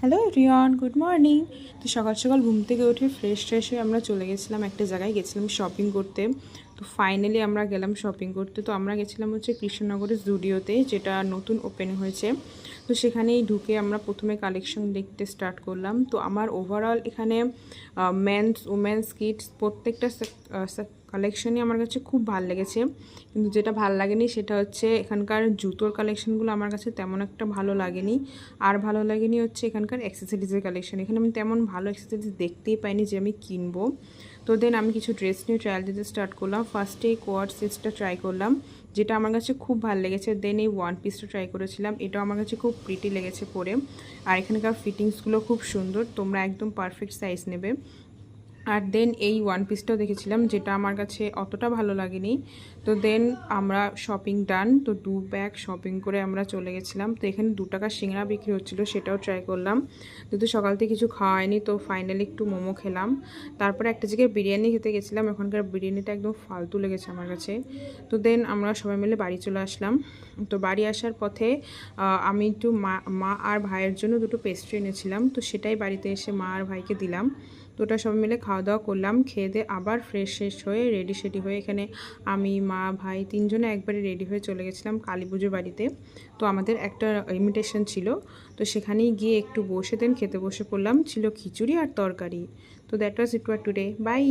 Hello everyone, good morning. তো সকাল সকাল ঘুম থেকে উঠে ফ্রেশ হয়ে আমরা চলে গেছিলাম একটা জায়গায়, গেছিলাম শপিং করতে। তো ফাইনালি আমরা গেলাম শপিং করতে। তো আমরা গেছিলাম হচ্ছে কৃষ্ণনগরের জুডিওতে, যেটা নতুন ওপেন হয়েছে। তো সেখানেই ঢুকে আমরা প্রথমে কালেকশন দেখতে স্টার্ট করলাম। তো আমার ওভারঅল এখানে মেন্স উমেন্স কিডস প্রত্যেকটা কালেকশনই আমার কাছে খুব ভালো লেগেছে। কিন্তু যেটা ভালো লাগেনি সেটা হচ্ছে এখানকার জুতোর কালেকশনগুলো আমার কাছে তেমন একটা ভালো লাগেনি। আর ভালো লাগেনি হচ্ছে এখানকার অ্যাক্সেসরিজের কালেকশন। এখানে আমি তেমন ভালো অ্যাক্সেসরিজ দেখতেই পাইনি যে আমি কিনবো। তো দেন আমি কিছু ড্রেস নিয়ে ট্রায়াল দিতে স্টার্ট করলাম। ফার্স্টে এই কোয়াড সেটসটা ট্রাই করলাম, যেটা আমার কাছে খুব ভালো লেগেছে। দেন এই ওয়ান পিসটা ট্রাই করেছিলাম, এটাও আমার কাছে খুব প্রিটি লেগেছে পরে। আর এখানকার ফিটিংসগুলো খুব সুন্দর, তোমরা একদম পারফেক্ট সাইজ নেবে। আর দেন এই ওয়ান পিসটাও দেখেছিলাম, যেটা আমার কাছে অতটা ভালো লাগেনি। তো দেন আমরা শপিং ডান। তো 2 ব্যাগ শপিং করে আমরা চলে গেছিলাম। তো এখানে 2 টাকার সিঙ্গারা বিক্রি হচ্ছিলো, সেটাও ট্রাই করলাম। যেহেতু সকাল থেকে কিছু খাওয়া হয়নি, তো ফাইনালি একটু মোমো খেলাম। তারপরে একটা জায়গায় বিরিয়ানি খেতে গেছিলাম। এখনকার বিরিয়ানিটা একদম ফালতু লেগেছে আমার কাছে। তো দেন আমরা সবাই মিলে বাড়ি চলে আসলাম। তো বাড়ি আসার পথে আমি একটু মা আর ভাইয়ের জন্য 2টো পেস্ট্রি এনেছিলাম। তো সেটাই বাড়িতে এসে মা আর ভাইকে দিলাম। তো ওটা সবাই মিলে খাওয়া দাওয়া করলাম। খেয়ে দিয়ে আবার ফ্রেশ হয়ে রেডি হয়ে এখানে আমি, মা, ভাই 3 জনে একবারে রেডি হয়ে চলে গেছিলাম কালী পুজো বাড়িতে। তো আমাদের একটা ইনভিটেশন ছিল, তো সেখানেই গিয়ে একটু বসে দেন খেতে বসে পড়লাম। ছিল খিচুড়ি আর তরকারি। তো that was it for today, by.